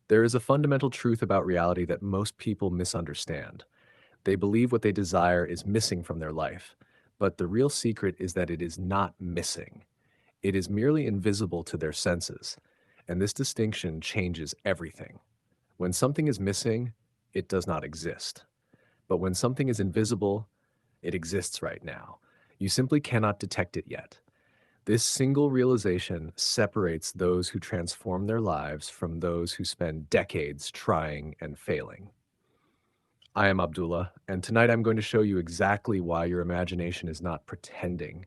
There is a fundamental truth about reality that most people misunderstand. They believe what they desire is missing from their life, but the real secret is that it is not missing. It is merely invisible to their senses, and this distinction changes everything. When something is missing, it does not exist. But when something is invisible, it exists right now. You simply cannot detect it yet. This single realization separates those who transform their lives from those who spend decades trying and failing. I am Abdullah, and tonight I'm going to show you exactly why your imagination is not pretending,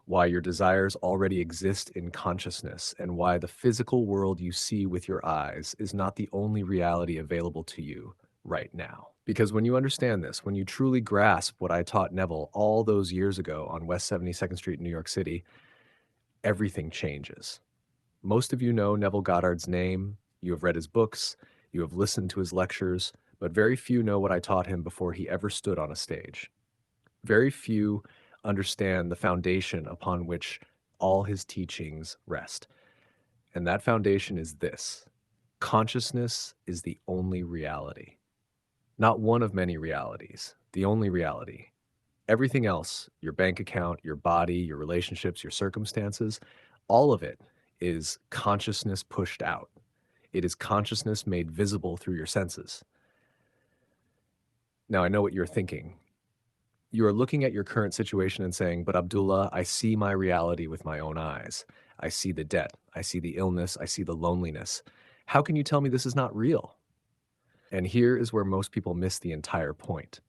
why your desires already exist in consciousness, and why the physical world you see with your eyes is not the only reality available to you right now. Because when you understand this, when you truly grasp what I taught Neville all those years ago on West 72nd Street in New York City, everything changes. Most of you know Neville Goddard's name, you have read his books, you have listened to his lectures, but very few know what I taught him before he ever stood on a stage. Very few understand the foundation upon which all his teachings rest. And that foundation is this: consciousness is the only reality. Not one of many realities, the only reality. Everything else, your bank account, your body, your relationships, your circumstances, all of it is consciousness pushed out. It is consciousness made visible through your senses. Now, I know what you're thinking. You are looking at your current situation and saying, but Abdullah, I see my reality with my own eyes. I see the debt. I see the illness. I see the loneliness. How can you tell me this is not real? And here is where most people miss the entire point.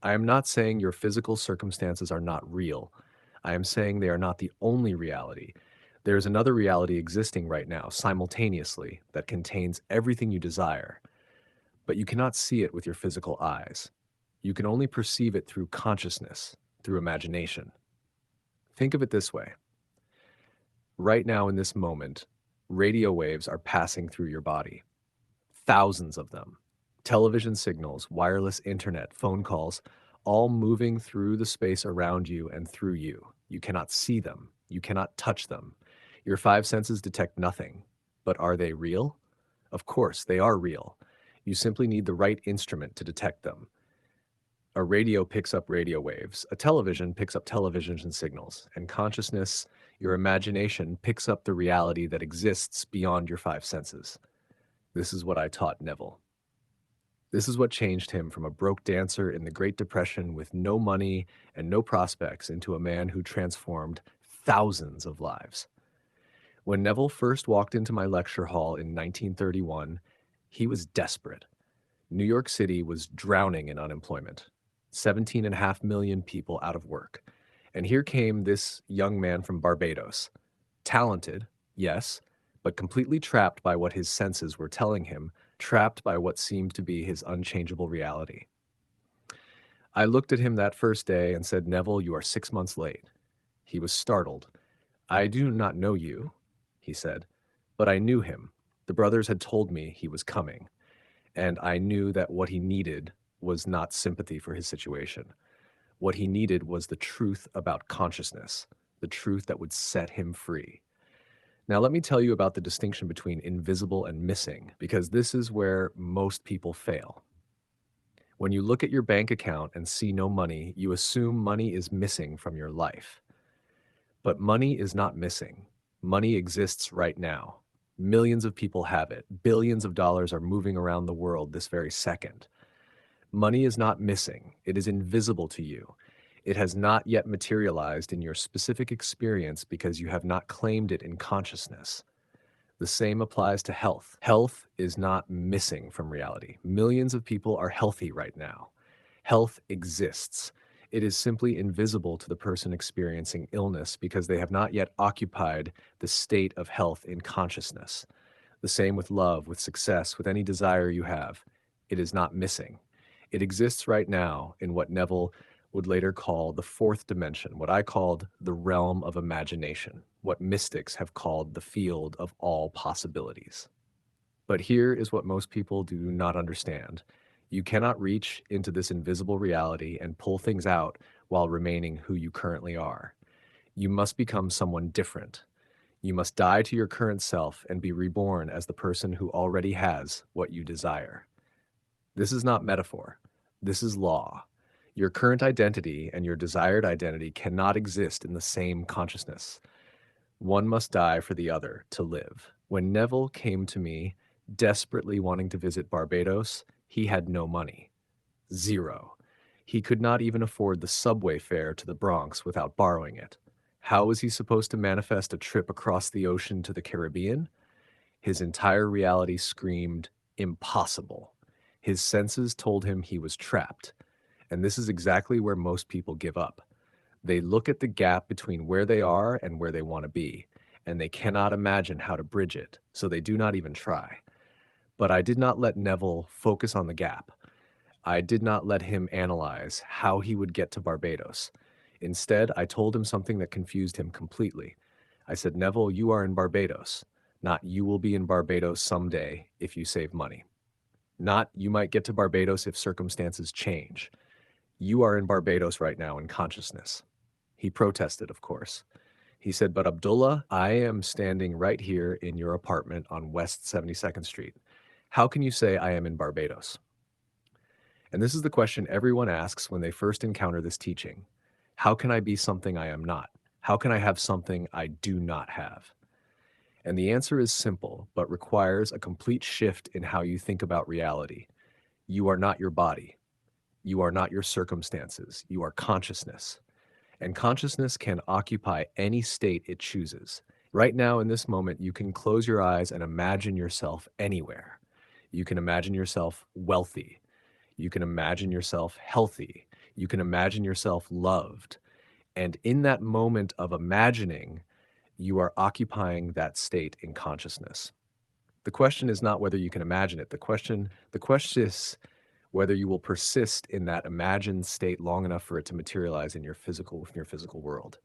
I am not saying your physical circumstances are not real. I am saying they are not the only reality. There is another reality existing right now, simultaneously, that contains everything you desire, but you cannot see it with your physical eyes. You can only perceive it through consciousness, through imagination. Think of it this way. Right now, in this moment, radio waves are passing through your body. Thousands of them. Television signals, wireless internet, phone calls, all moving through the space around you and through you. You cannot see them. You cannot touch them. Your five senses detect nothing. But are they real? Of course, they are real. You simply need the right instrument to detect them. A radio picks up radio waves. A television picks up television signals. And consciousness, your imagination, picks up the reality that exists beyond your five senses. This is what I taught Neville. This is what changed him from a broke dancer in the Great Depression with no money and no prospects into a man who transformed thousands of lives. When Neville first walked into my lecture hall in 1931, he was desperate. New York City was drowning in unemployment, 17.5 million people out of work. And here came this young man from Barbados, talented, yes, but completely trapped by what his senses were telling him, trapped by what seemed to be his unchangeable reality. I looked at him that first day and said, Neville, you are 6 months late. He was startled. I do not know you, he said, but I knew him. The brothers had told me he was coming, and I knew that what he needed was not sympathy for his situation. What he needed was the truth about consciousness, the truth that would set him free. Now, let me tell you about the distinction between invisible and missing, because this is where most people fail. When you look at your bank account and see no money, you assume money is missing from your life. But money is not missing. Money exists right now. Millions of people have it. Billions of dollars are moving around the world this very second. Money is not missing. It is invisible to you. It has not yet materialized in your specific experience because you have not claimed it in consciousness. The same applies to health. Health is not missing from reality. Millions of people are healthy right now. Health exists. It is simply invisible to the person experiencing illness because they have not yet occupied the state of health in consciousness. The same with love, with success, with any desire you have. It is not missing. It exists right now in what Neville would later call the fourth dimension, what I called the realm of imagination, what mystics have called the field of all possibilities. But here is what most people do not understand. You cannot reach into this invisible reality and pull things out while remaining who you currently are. You must become someone different. You must die to your current self and be reborn as the person who already has what you desire. This is not metaphor. This is law. Your current identity and your desired identity cannot exist in the same consciousness. One must die for the other to live. When Neville came to me, desperately wanting to visit Barbados, he had no money. Zero. He could not even afford the subway fare to the Bronx without borrowing it. How was he supposed to manifest a trip across the ocean to the Caribbean? His entire reality screamed, impossible. His senses told him he was trapped. And this is exactly where most people give up. They look at the gap between where they are and where they want to be, and they cannot imagine how to bridge it, so they do not even try. But I did not let Neville focus on the gap. I did not let him analyze how he would get to Barbados. Instead, I told him something that confused him completely. I said, Neville, you are in Barbados, not you will be in Barbados someday if you save money. Not you might get to Barbados if circumstances change. You are in Barbados right now in consciousness. He protested, of course. He said, but Abdullah, I am standing right here in your apartment on West 72nd Street. How can you say I am in Barbados? And this is the question everyone asks when they first encounter this teaching. How can I be something I am not? How can I have something I do not have? And the answer is simple, but requires a complete shift in how you think about reality. You are not your body. You are not your circumstances. You are consciousness. And consciousness can occupy any state it chooses. Right now, in this moment, you can close your eyes and imagine yourself anywhere. You can imagine yourself wealthy. You can imagine yourself healthy. You can imagine yourself loved. And in that moment of imagining, you are occupying that state in consciousness. The question is not whether you can imagine it. The question is whether you will persist in that imagined state long enough for it to materialize in your physical world.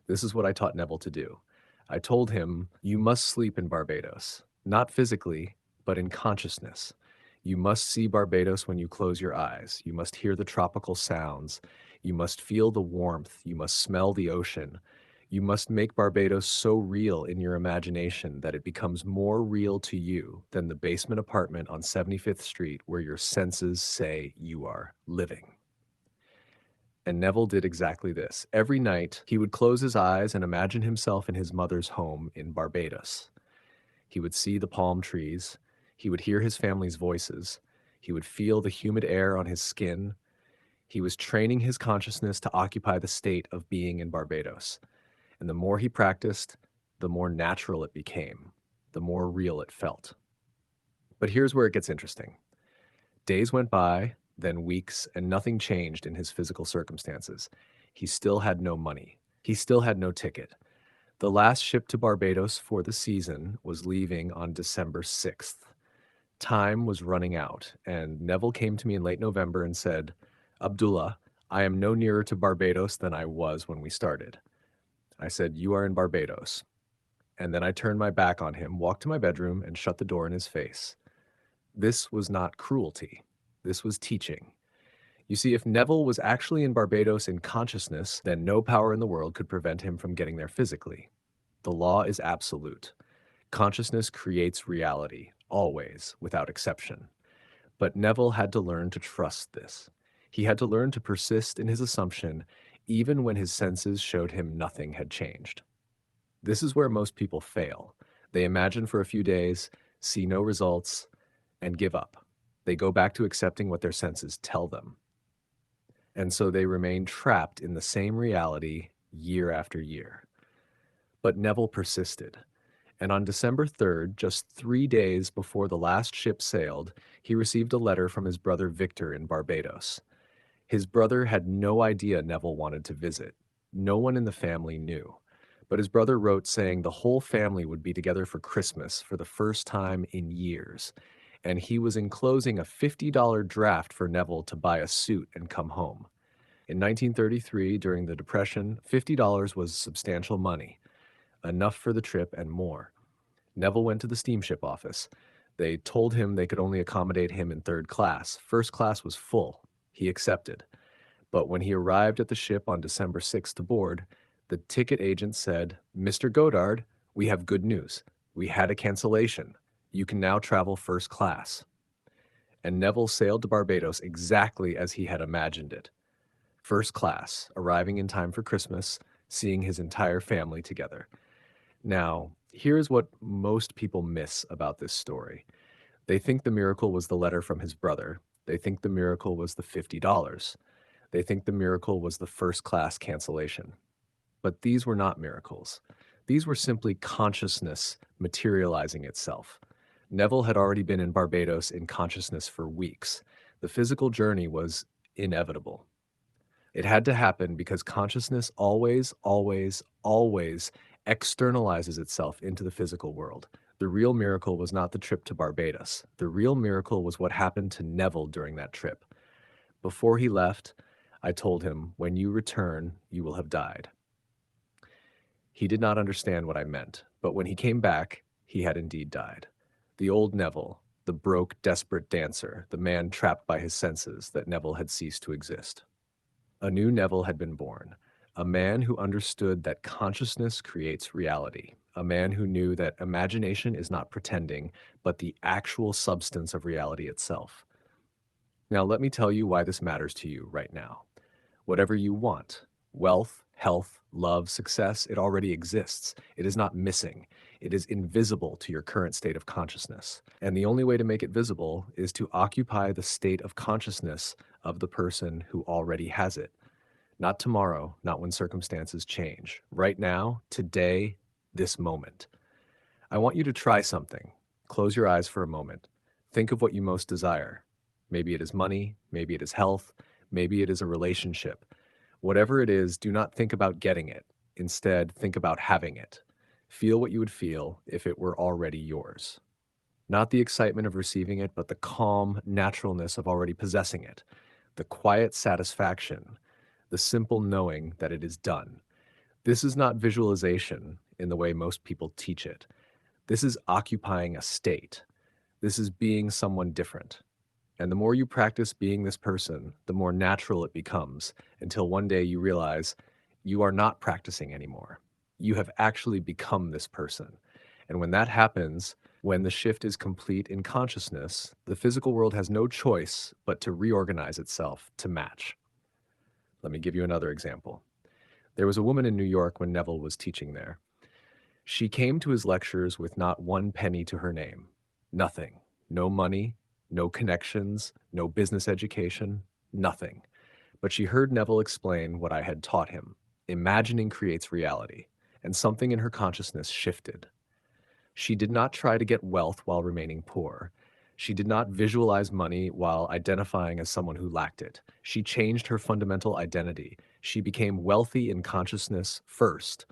This is what I taught Neville to do. I told him, you must sleep in Barbados, not physically, but in consciousness. You must see Barbados when you close your eyes. You must hear the tropical sounds. You must feel the warmth. You must smell the ocean. You must make Barbados so real in your imagination that it becomes more real to you than the basement apartment on 75th Street where your senses say you are living. And Neville did exactly this. Every night, he would close his eyes and imagine himself in his mother's home in Barbados. He would see the palm trees. He would hear his family's voices. He would feel the humid air on his skin. He was training his consciousness to occupy the state of being in Barbados. And the more he practiced, the more natural it became, the more real it felt. But here's where it gets interesting. Days went by, then weeks, and nothing changed in his physical circumstances. He still had no money. He still had no ticket. The last ship to Barbados for the season was leaving on December 6th. Time was running out, and Neville came to me in late November and said, Abdullah, I am no nearer to Barbados than I was when we started. I said, you are in Barbados. And then I turned my back on him, walked to my bedroom, and shut the door in his face. This was not cruelty. This was teaching. You see, if Neville was actually in Barbados in consciousness, then no power in the world could prevent him from getting there physically. The law is absolute. Consciousness creates reality, always, without exception. But Neville had to learn to trust this. He had to learn to persist in his assumption, even when his senses showed him nothing had changed. This is where most people fail. They imagine for a few days, see no results, and give up. They go back to accepting what their senses tell them. And so they remain trapped in the same reality year after year. But Neville persisted. And on December 3rd, just 3 days before the last ship sailed, he received a letter from his brother Victor in Barbados. His brother had no idea Neville wanted to visit. No one in the family knew. But his brother wrote saying the whole family would be together for Christmas for the first time in years. And he was enclosing a $50 draft for Neville to buy a suit and come home. In 1933, during the Depression, $50 was substantial money, enough for the trip and more. Neville went to the steamship office. They told him they could only accommodate him in third class. First class was full. He accepted. But when he arrived at the ship on December 6th to board, the ticket agent said, Mr. Goddard, We have good news. We had a cancellation. You can now travel first class. And Neville sailed to Barbados exactly as he had imagined it. First class, arriving in time for Christmas, seeing his entire family together. Now, here's what most people miss about this story. They think the miracle was the letter from his brother. They think the miracle was the $50. They think the miracle was the first class cancellation. But these were not miracles. These were simply consciousness materializing itself. Neville had already been in Barbados in consciousness for weeks. The physical journey was inevitable. It had to happen because consciousness always, always, always externalizes itself into the physical world. The real miracle was not the trip to Barbados. The real miracle was what happened to Neville during that trip. Before he left, I told him, "When you return, you will have died." He did not understand what I meant, but when he came back, he had indeed died. The old Neville, the broke, desperate dancer, the man trapped by his senses that Neville had ceased to exist. A new Neville had been born, a man who understood that consciousness creates reality, a man who knew that imagination is not pretending, but the actual substance of reality itself. Now, let me tell you why this matters to you right now. Whatever you want, wealth, health, love, success, it already exists. It is not missing. It is invisible to your current state of consciousness. And the only way to make it visible is to occupy the state of consciousness of the person who already has it. Not tomorrow, not when circumstances change. Right now, today, this moment. I want you to try something. Close your eyes for a moment. Think of what you most desire. Maybe it is money, maybe it is health, maybe it is a relationship. Whatever it is, do not think about getting it. Instead, think about having it. Feel what you would feel if it were already yours. Not the excitement of receiving it, but the calm naturalness of already possessing it. The quiet satisfaction, the simple knowing that it is done. This is not visualization in the way most people teach it. This is occupying a state. This is being someone different. And the more you practice being this person, the more natural it becomes, until one day you realize you are not practicing anymore. You have actually become this person. And when that happens, when the shift is complete in consciousness, the physical world has no choice but to reorganize itself to match. Let me give you another example. There was a woman in New York when Neville was teaching there. She came to his lectures with not one penny to her name. Nothing. No money, no connections, no business education, nothing. But she heard Neville explain what I had taught him. Imagining creates reality, and something in her consciousness shifted. She did not try to get wealth while remaining poor. She did not visualize money while identifying as someone who lacked it. She changed her fundamental identity. She became wealthy in consciousness first.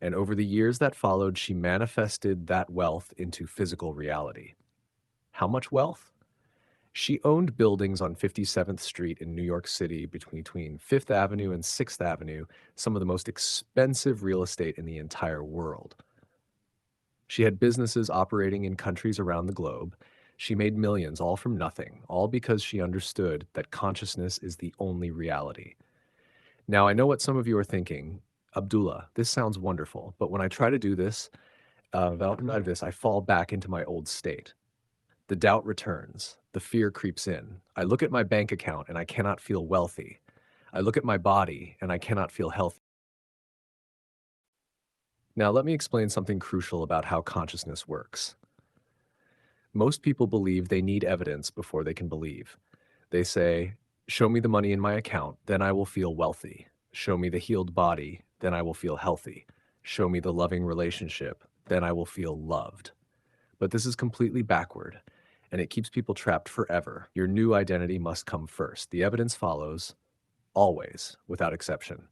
And over the years that followed, she manifested that wealth into physical reality. How much wealth? She owned buildings on 57th Street in New York City between 5th Avenue and 6th Avenue, some of the most expensive real estate in the entire world. She had businesses operating in countries around the globe. She made millions, all from nothing, all because she understood that consciousness is the only reality. Now, I know what some of you are thinking. Abdullah, this sounds wonderful, but when I try to do this, I fall back into my old state. The doubt returns. The fear creeps in. I look at my bank account and I cannot feel wealthy. I look at my body and I cannot feel healthy. Now, let me explain something crucial about how consciousness works. Most people believe they need evidence before they can believe. They say, "Show me the money in my account, then I will feel wealthy. Show me the healed body, then I will feel healthy. Show me the loving relationship, then I will feel loved." But this is completely backward, and it keeps people trapped forever. Your new identity must come first. The evidence follows, always, without exception.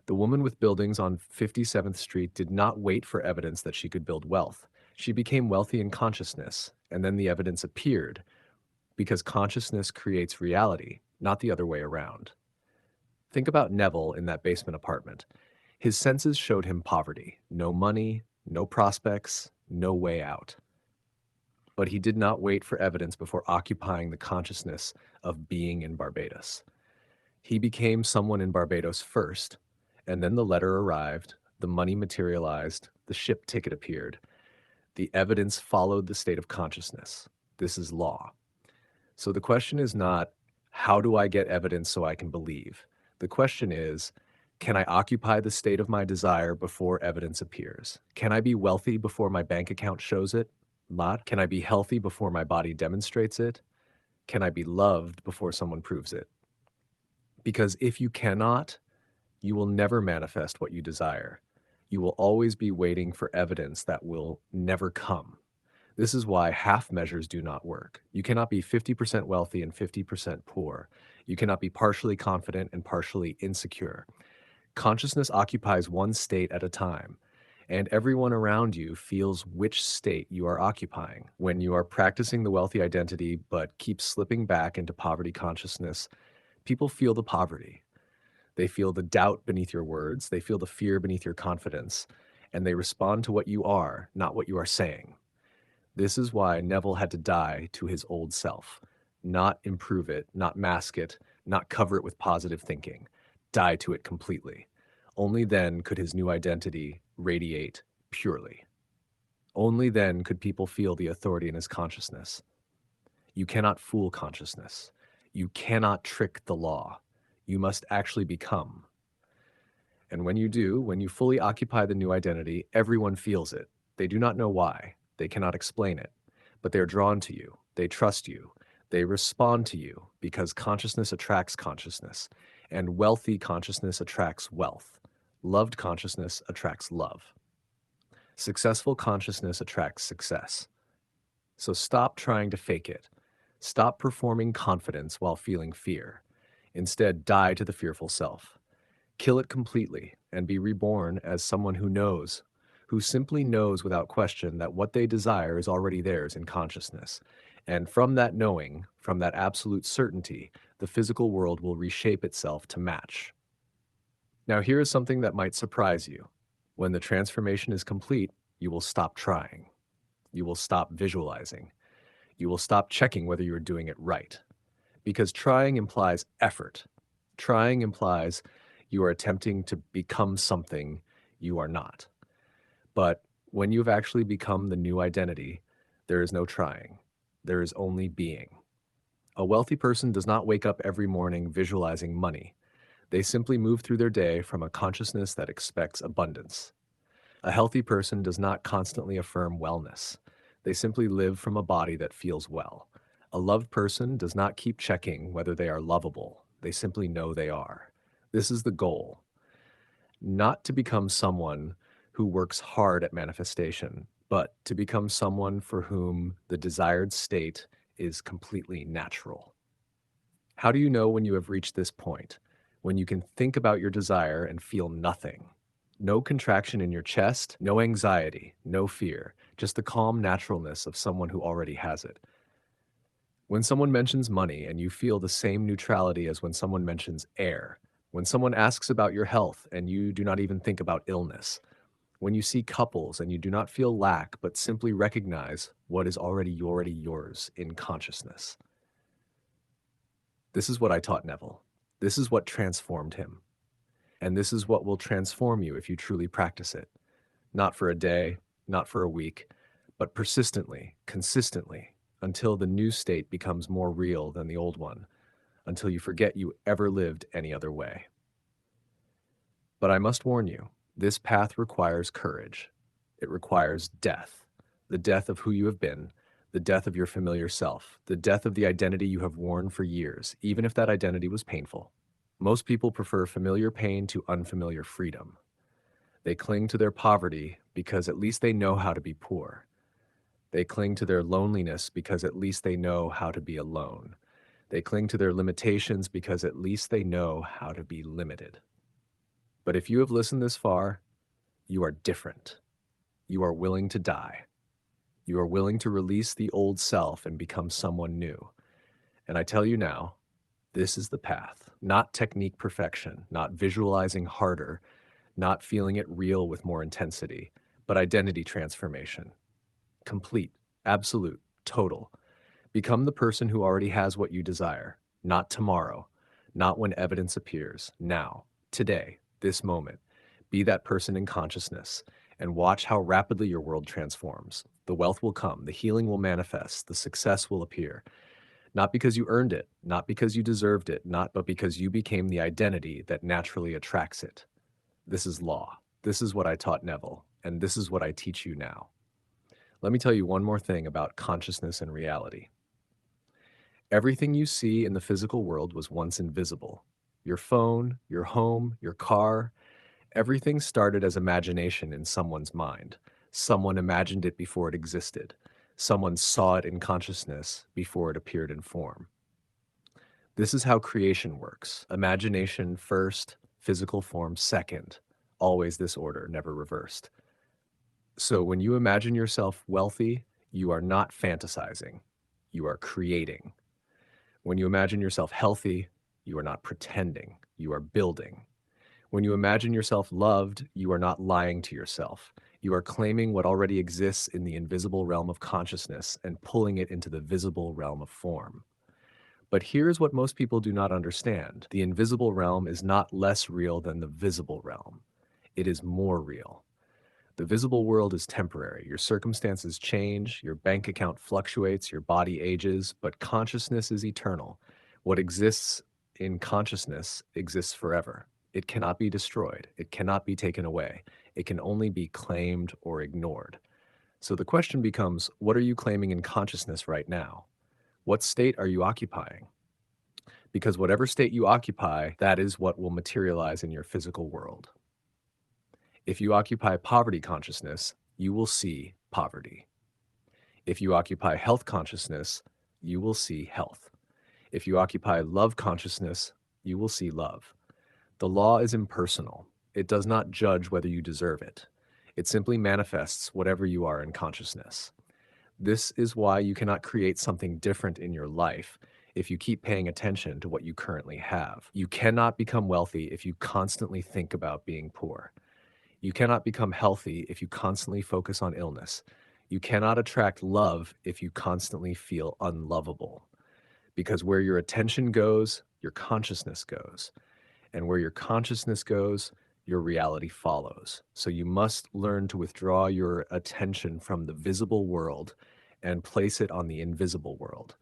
The woman with buildings on 57th Street did not wait for evidence that she could build wealth. She became wealthy in consciousness, and then the evidence appeared, because consciousness creates reality, not the other way around. Think about Neville in that basement apartment. His senses showed him poverty, no money, no prospects, no way out. But he did not wait for evidence before occupying the consciousness of being in Barbados. He became someone in Barbados first, and then the letter arrived, the money materialized, The ship ticket appeared. The evidence followed the state of consciousness. This is law. So the question is not, how do I get evidence so I can believe? The question is, can I occupy the state of my desire before evidence appears? Can I be wealthy before my bank account shows it? Not. Can I be healthy before my body demonstrates it? Can I be loved before someone proves it? Because if you cannot, you will never manifest what you desire. You will always be waiting for evidence that will never come. This is why half measures do not work. You cannot be 50% wealthy and 50% poor. You cannot be partially confident and partially insecure. Consciousness occupies one state at a time, and everyone around you feels which state you are occupying. When you are practicing the wealthy identity but keep slipping back into poverty consciousness, people feel the poverty. They feel the doubt beneath your words, they feel the fear beneath your confidence, and they respond to what you are, not what you are saying. This is why Neville had to die to his old self, not improve it, not mask it, not cover it with positive thinking. Die to it completely. Only then could his new identity radiate purely. Only then could people feel the authority in his consciousness. You cannot fool consciousness. You cannot trick the law. You must actually become. And when you do, when you fully occupy the new identity, everyone feels it. They do not know why. They cannot explain it, but they're drawn to you. They trust you. They respond to you because consciousness attracts consciousness, and wealthy consciousness attracts wealth. Loved consciousness attracts love. Successful consciousness attracts success. So stop trying to fake it. Stop performing confidence while feeling fear. Instead, die to the fearful self. Kill it completely and be reborn as someone who knows, who simply knows without question that what they desire is already theirs in consciousness. And from that knowing, from that absolute certainty, the physical world will reshape itself to match. Now, here is something that might surprise you. When the transformation is complete, you will stop trying. You will stop visualizing. You will stop checking whether you are doing it right. Because trying implies effort. Trying implies you are attempting to become something you are not. But when you've actually become the new identity, there is no trying. There is only being. A wealthy person does not wake up every morning visualizing money. They simply move through their day from a consciousness that expects abundance. A healthy person does not constantly affirm wellness. They simply live from a body that feels well. A loved person does not keep checking whether they are lovable. They simply know they are. This is the goal. Not to become someone who works hard at manifestation, but to become someone for whom the desired state is completely natural. How do you know when you have reached this point? When you can think about your desire and feel nothing. No contraction in your chest, no anxiety, no fear, just the calm naturalness of someone who already has it. When someone mentions money and you feel the same neutrality as when someone mentions air. When someone asks about your health and you do not even think about illness. When you see couples and you do not feel lack, but simply recognize what is already yours in consciousness. This is what I taught Neville. This is what transformed him. And this is what will transform you if you truly practice it. Not for a day, not for a week, but persistently, consistently, until the new state becomes more real than the old one, until you forget you ever lived any other way. But I must warn you, this path requires courage. It requires death, the death of who you have been, the death of your familiar self, the death of the identity you have worn for years, even if that identity was painful. Most people prefer familiar pain to unfamiliar freedom. They cling to their poverty because at least they know how to be poor. They cling to their loneliness because at least they know how to be alone. They cling to their limitations because at least they know how to be limited. But if you have listened this far, you are different. You are willing to die. You are willing to release the old self and become someone new. And I tell you now, this is the path, not technique perfection, not visualizing harder, not feeling it real with more intensity, but identity transformation. Complete, absolute, total. Become the person who already has what you desire, not tomorrow, not when evidence appears, now, today, this moment. Be that person in consciousness, and watch how rapidly your world transforms. The wealth will come, the healing will manifest, the success will appear. Not because you earned it, not because you deserved it, not but because you became the identity that naturally attracts it. This is law. This is what I taught Neville, and this is what I teach you now. Let me tell you one more thing about consciousness and reality. Everything you see in the physical world was once invisible. Your phone, your home, your car, everything started as imagination in someone's mind. Someone imagined it before it existed. Someone saw it in consciousness before it appeared in form. This is how creation works. Imagination first, physical form second. Always this order, never reversed. So when you imagine yourself wealthy, you are not fantasizing. You are creating. When you imagine yourself healthy, you are not pretending. You are building. When you imagine yourself loved, you are not lying to yourself. You are claiming what already exists in the invisible realm of consciousness and pulling it into the visible realm of form. But here's what most people do not understand. The invisible realm is not less real than the visible realm. It is more real. The visible world is temporary. Your circumstances change, your bank account fluctuates, your body ages, but consciousness is eternal. What exists in consciousness exists forever. It cannot be destroyed. It cannot be taken away. It can only be claimed or ignored. So the question becomes, what are you claiming in consciousness right now? What state are you occupying? Because whatever state you occupy, that is what will materialize in your physical world. If you occupy poverty consciousness, you will see poverty. If you occupy health consciousness, you will see health. If you occupy love consciousness, you will see love. The law is impersonal. It does not judge whether you deserve it. It simply manifests whatever you are in consciousness. This is why you cannot create something different in your life if you keep paying attention to what you currently have. You cannot become wealthy if you constantly think about being poor. You cannot become healthy if you constantly focus on illness. You cannot attract love if you constantly feel unlovable. Because where your attention goes, your consciousness goes. And where your consciousness goes, your reality follows. So you must learn to withdraw your attention from the visible world and place it on the invisible world.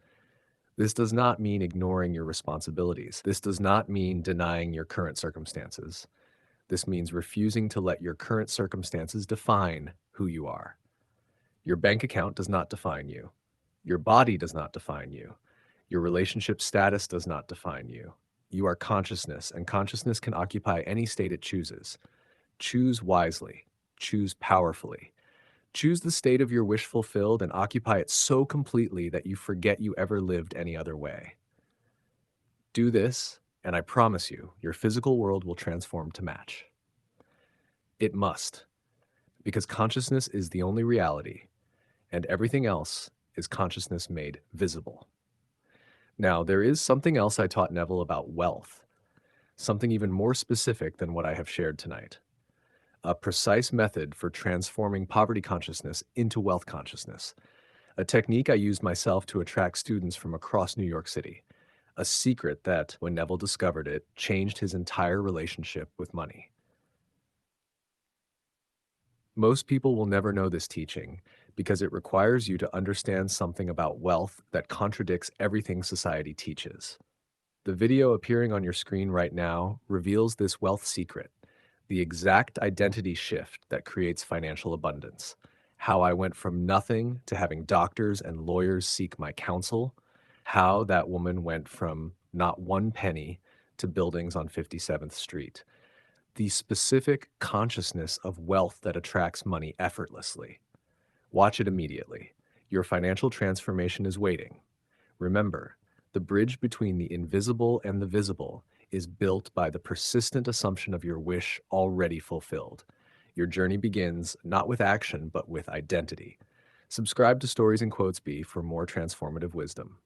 This does not mean ignoring your responsibilities. This does not mean denying your current circumstances. This means refusing to let your current circumstances define who you are. Your bank account does not define you. Your body does not define you. Your relationship status does not define you. You are consciousness, and consciousness can occupy any state it chooses. Choose wisely. Choose powerfully. Choose the state of your wish fulfilled and occupy it so completely that you forget you ever lived any other way. Do this, and I promise you, your physical world will transform to match. It must, because consciousness is the only reality, and everything else is consciousness made visible. Now, there is something else I taught Neville about wealth, something even more specific than what I have shared tonight. A precise method for transforming poverty consciousness into wealth consciousness. A technique I used myself to attract students from across New York City. A secret that, when Neville discovered it, changed his entire relationship with money. Most people will never know this teaching because it requires you to understand something about wealth that contradicts everything society teaches. The video appearing on your screen right now reveals this wealth secret, the exact identity shift that creates financial abundance. How I went from nothing to having doctors and lawyers seek my counsel. How that woman went from not one penny to buildings on 57th Street. The specific consciousness of wealth that attracts money effortlessly. Watch it immediately. Your financial transformation is waiting. Remember, the bridge between the invisible and the visible is built by the persistent assumption of your wish already fulfilled. Your journey begins not with action, but with identity. Subscribe to Stories and Quotes Be for more transformative wisdom.